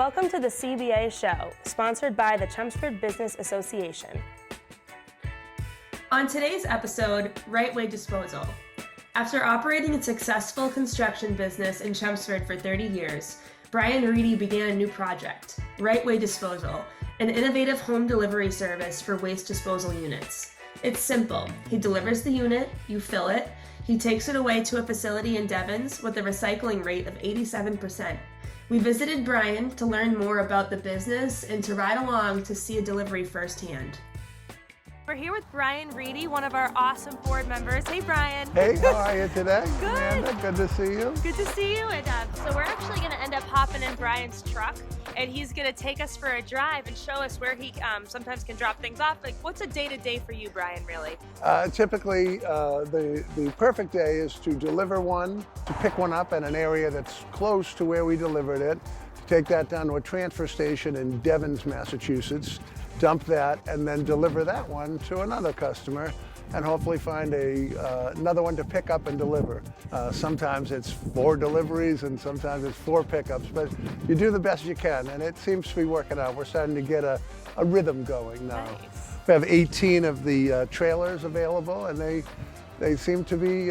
Welcome to the CBA Show, sponsored by the Chelmsford Business Association. On today's episode, RightWay Disposal. After operating a successful construction business in Chelmsford for 30 years, Brian Reidy began a new project, RightWay Disposal, an innovative home delivery service for waste disposal units. It's simple. He delivers the unit, you fill it, he takes it away to a facility in Devens with a recycling rate of 87%. We visited Brian to learn more about the business and to ride along to see a delivery firsthand. We're here with Brian Reidy, one of our awesome board members. Hey, Brian. Hey, how are you today? Good. Amanda, good to see you. Good to see you. And so we're actually going to end up hopping in Brian's truck, and he's going to take us for a drive and show us where he sometimes can drop things off. Like, what's a day-to-day for you, Brian, really? Typically, the perfect day is to deliver one, to pick one up in an area that's close to where we delivered it, to take that down to a transfer station in Devens, Massachusetts, dump that, and then deliver that one to another customer, and hopefully find another one to pick up and deliver. Sometimes it's 4 deliveries and sometimes it's 4 pickups, but you do the best you can, and it seems to be working out. We're starting to get a rhythm going now. Nice. We have 18 of the trailers available, and they seem to be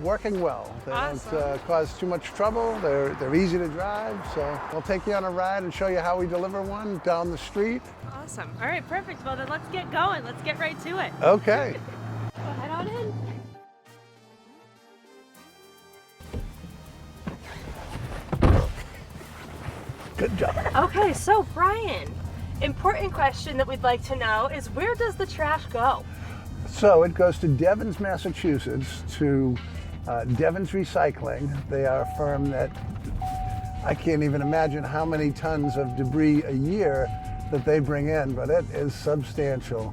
working well. They Awesome. don't cause too much trouble. They're easy to drive, so we'll take you on a ride and show you how we deliver one down the street. Awesome. All right, perfect. Well, then let's get going. Let's get right to it. Okay. Go head on in. Good job. Okay, so Brian, important question that we'd like to know is, where does the trash go? So it goes to Devens, Massachusetts, to Devens Recycling. They are a firm that I can't even imagine how many tons of debris a year that they bring in, but it is substantial.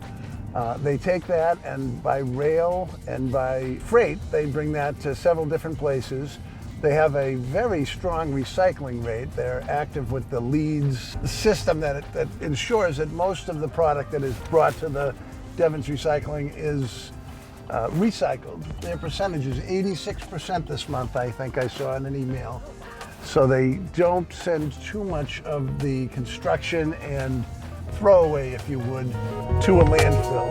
They take that, and by rail and by freight, they bring that to several different places. They have a very strong recycling rate. They're active with the LEEDS system that ensures that most of the product that is brought to the Devens Recycling is recycled. Their percentage is 86% this month, I think I saw in an email. So they don't send too much of the construction and throwaway, if you would, to a landfill.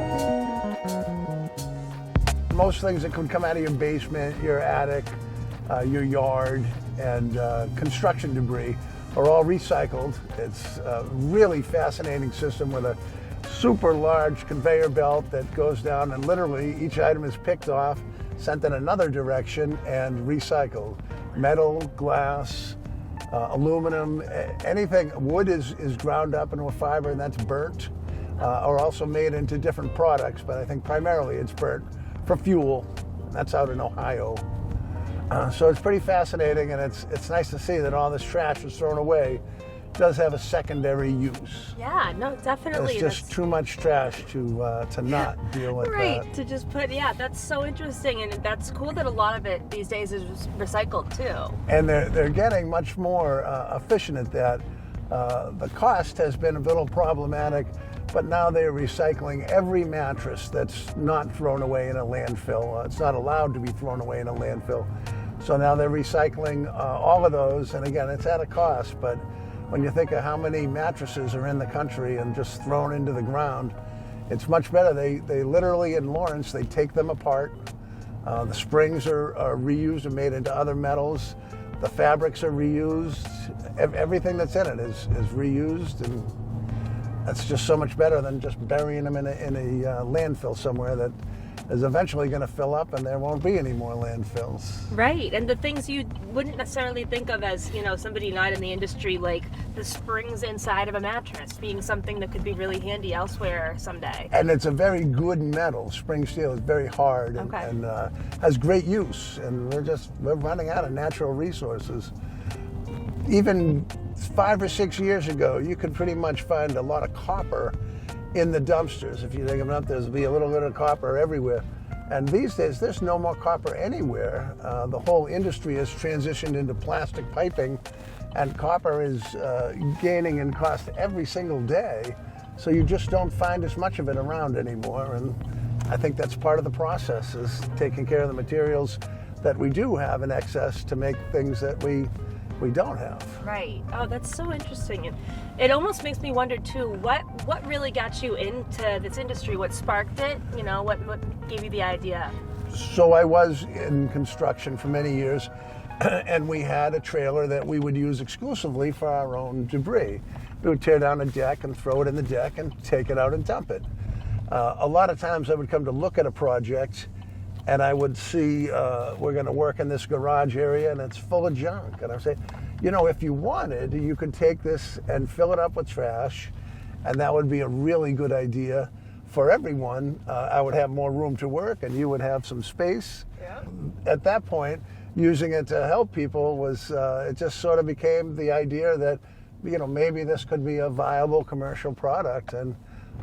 Most things that could come out of your basement, your attic, your yard, and construction debris are all recycled. It's a really fascinating system with a super large conveyor belt that goes down, and literally each item is picked off, sent in another direction, and recycled. Metal, glass, aluminum, anything. Wood is ground up into a fiber and that's burnt, or also made into different products, but I think primarily it's burnt for fuel. That's out in Ohio. So it's pretty fascinating, and it's nice to see that all this trash is thrown away does have a secondary use. Yeah, no, definitely. It's just too much trash to not deal with right, that. to just put, yeah, that's so interesting, and that's cool that a lot of it these days is recycled too. And they're getting much more efficient at that. The cost has been a little problematic, but now they're recycling every mattress that's not thrown away in a landfill. It's not allowed to be thrown away in a landfill. So now they're recycling all of those, and again, it's at a cost, but when you think of how many mattresses are in the country and just thrown into the ground, it's much better. They literally, in Lawrence, they take them apart. The springs are reused and made into other metals. The fabrics are reused. Everything that's in it is reused, and that's just so much better than just burying them in a landfill somewhere that is eventually going to fill up, and there won't be any more landfills. Right, and the things you wouldn't necessarily think of as, somebody not in the industry, like the springs inside of a mattress being something that could be really handy elsewhere someday. And it's a very good metal. Spring steel is very hard and, Okay. and has great use, and we're running out of natural resources. Even 5 or 6 years ago, you could pretty much find a lot of copper in the dumpsters. If you dig them up, there'll be a little bit of copper everywhere. And these days, there's no more copper anywhere. The whole industry has transitioned into plastic piping, and copper is gaining in cost every single day. So you just don't find as much of it around anymore. And I think that's part of the process, is taking care of the materials that we do have in excess to make things that we we don't have. Right. Oh, that's so interesting. And it almost makes me wonder too, what really got you into this industry? What sparked it? You know, what gave you the idea? So I was in construction for many years, and we had a trailer that we would use exclusively for our own debris. We would tear down a deck and throw it in the deck and take it out and dump it. A lot of times I would come to look at a project and I would see we're going to work in this garage area and it's full of junk. And I would say, you know, if you wanted, you could take this and fill it up with trash, and that would be a really good idea for everyone. I would have more room to work and you would have some space. Yeah. At that point, using it to help people was, it just sort of became the idea that, you know, maybe this could be a viable commercial product, and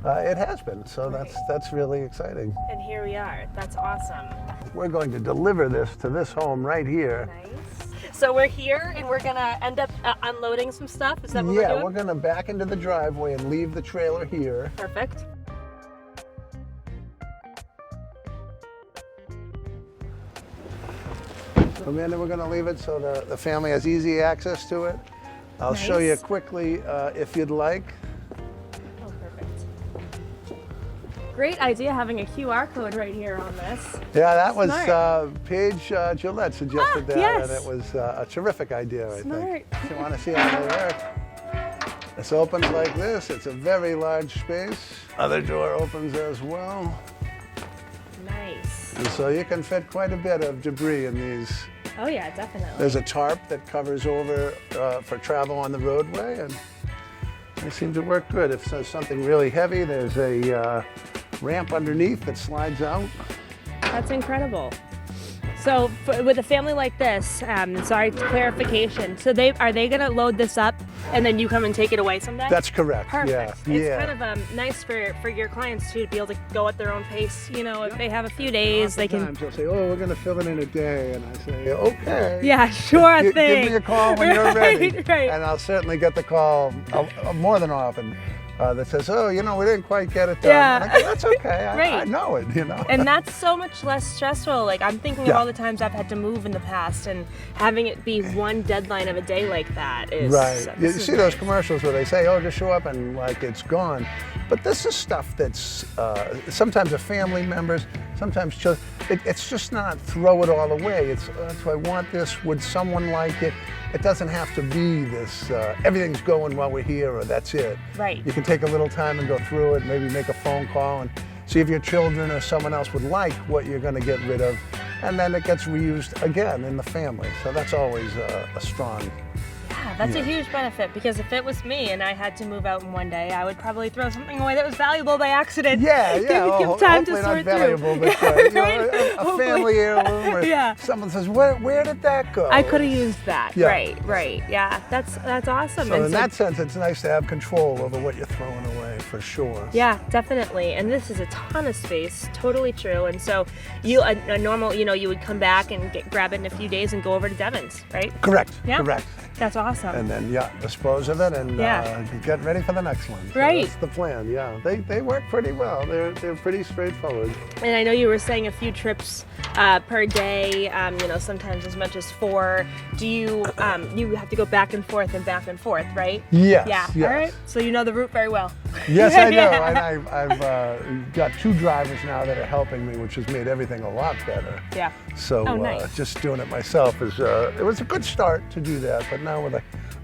it has been. So that's really exciting. And here we are. That's awesome. We're going to deliver this to this home right here. Nice. So we're here and we're gonna end up unloading some stuff. Is that what we're doing? Yeah, we're going to back into the driveway and leave the trailer here. Perfect. Amanda, we're going to leave it so the family has easy access to it. I'll show you quickly if you'd like. Oh, perfect. Great idea having a QR code right here on this. Yeah, that was Smart. Paige Gillette suggested that, yes. and it was a terrific idea, I Smart. think. If you want to see how they work, this opens like this. It's a very large space. Other door opens as well. Nice. And so you can fit quite a bit of debris in these. Oh yeah, definitely. There's a tarp that covers over for travel on the roadway, and they seem to work good. If there's something really heavy, there's a ramp underneath that slides out. That's incredible. So with a family like this, sorry, clarification. So are they gonna load this up and then you come and take it away someday? That's correct. Perfect. Yeah. It's kind of nice for your clients too, to be able to go at their own pace. You know, if they have a few days, they can. Sometimes they'll say, "Oh, we're going to fill it in a day," and I say, "Okay." Yeah, sure thing. Give me a call when you're ready, right. and I'll certainly get the call more than often. That says, "Oh, you know, we didn't quite get it done." Yeah. And I go, that's okay. Right. I know it, you know. And that's so much less stressful. Like, I'm thinking of all the times I've had to move in the past, and having it be one deadline of a day like that is right. You this is see those commercials where they say, "Oh, just show up and like it's gone," but this is stuff that's sometimes a family members, sometimes children. It's just not throw it all away. It's do I want this? Would someone like it? It doesn't have to be this, everything's going while we're here, or that's it. Right. You can take a little time and go through it, maybe make a phone call and see if your children or someone else would like what you're going to get rid of, and then it gets reused again in the family. So that's always a strong. Yeah, that's a huge benefit, because if it was me and I had to move out in one day, I would probably throw something away that was valuable by accident. Yeah. Give time to hopefully sort not valuable, through. but you know, Right. a family heirloom, or someone says, where did that go? I could have used that. Yeah. Right. Yeah, that's awesome. So And in that sense, it's nice to have control over what you're throwing away, for sure. Yeah, definitely. And this is a ton of space, totally true. And so a normal, you would come back and grab it in a few days and go over to Devon's, right? Correct. Yeah. Correct. That's awesome. And then dispose of it and get ready for the next one. So Right. that's the plan. Yeah, they work pretty well. They're pretty straightforward. And I know you were saying a few trips per day. Sometimes as much as 4. Do you you have to go back and forth, right? Yes. Yeah. Yes. All right. So you know the route very well. Yes, I do. Yeah. And I've got 2 drivers now that are helping me, which has made everything a lot better. Yeah. So nice. just doing it myself it was a good start to do that, but now with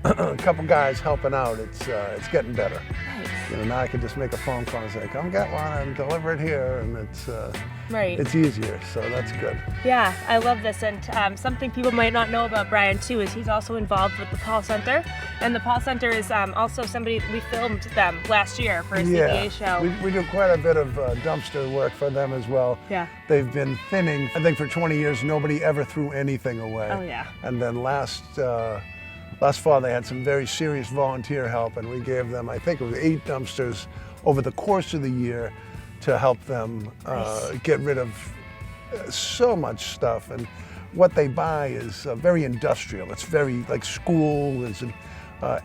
a couple guys helping out, it's getting better. Nice. Now I can just make a phone call and say, "Come get one and deliver it here," and it's easier. So that's good. Yeah, I love this. And something people might not know about Brian too is he's also involved with the Paul Center, and the Paul Center is also somebody we filmed them last year for a CBA show. We do quite a bit of dumpster work for them as well. Yeah. They've been thinning. I think for 20 years nobody ever threw anything away. Oh yeah. And then last fall they had some very serious volunteer help, and we gave them, I think it was 8 dumpsters over the course of the year to help them get rid of so much stuff. And what they buy is very industrial. It's very like school,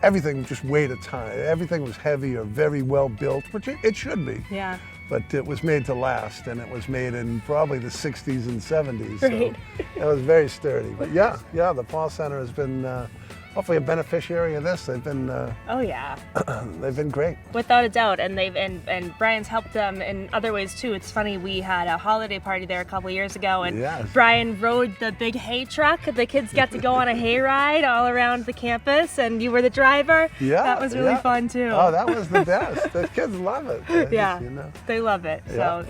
everything just weighed a ton. Everything was heavy or very well built, which it should be. Yeah. But it was made to last, and it was made in probably the 60s and 70s. Right. So it was very sturdy. But yeah, the Paul Center has been hopefully a beneficiary of this. They've been Oh yeah, they've been great. without a doubt, and Brian's helped them in other ways too. It's funny, we had a holiday party there a couple years ago, and Yes. Brian rode the big hay truck. The kids got to go on a hay ride all around the campus, and you were the driver. Yeah, that was really yeah. fun too. Oh, that was the best. The kids love it. Yeah, You know. they love it. So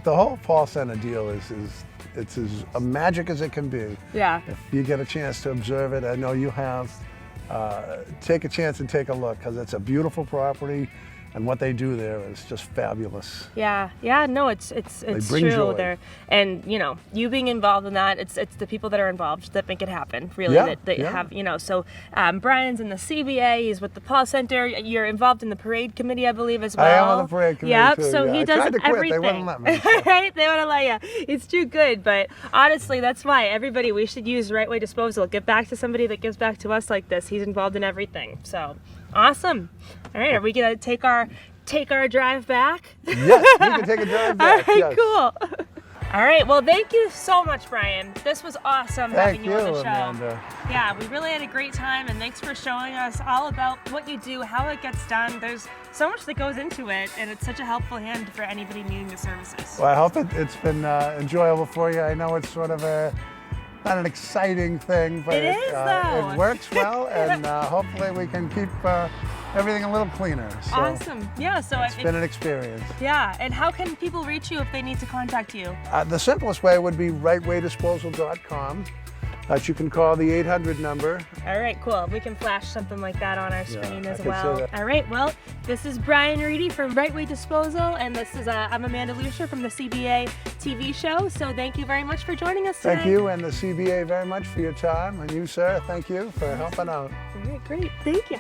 The whole Paul Center deal is it's as magic as it can be. yeah. If you get a chance to observe it, I know you have, take a chance and take a look, because it's a beautiful property, and what they do there is just fabulous. Yeah, no, it's bring true. joy. There, and you being involved in that, it's the people that are involved that make it happen. Really, Yeah, that yeah. have So Brian's in the CBA. He's with the Paul Center. You're involved in the parade committee, I believe, as well. I am on the parade committee Yep. too, So yeah. he I does tried to quit. everything. They wouldn't let me. Right? They wouldn't let you. It's too good. But honestly, that's why everybody, we should use RightWay Disposal. Give back to somebody that gives back to us like this. He's involved in everything. So awesome. All right, are we gonna take our drive back? Yes, you can take a drive back. All right, yes. cool. All right, well, thank you so much, Brian. This was awesome having Thank you you, on the show. Amanda. Yeah, we really had a great time, and thanks for showing us all about what you do, how it gets done. There's so much that goes into it, and it's such a helpful hand for anybody needing the services. Well, I hope it's been enjoyable for you. I know it's sort of not an exciting thing, but It is, though. it works well, and hopefully we can keep everything a little cleaner. So Awesome. Yeah, so it's been an experience. yeah, and how can people reach you if they need to contact you? The simplest way would be rightwaydisposal.com. You can call the 800 number. All right, cool. We can flash something like that on our screen I as can well. see that. All right, well, this is Brian Reidy from RightWay Disposal, and this is I'm Amanda Lucia from the CBA TV show. So thank you very much for joining us today. Thank you and the CBA very much for your time, and you, sir, thank you for helping out. All right, great. Thank you.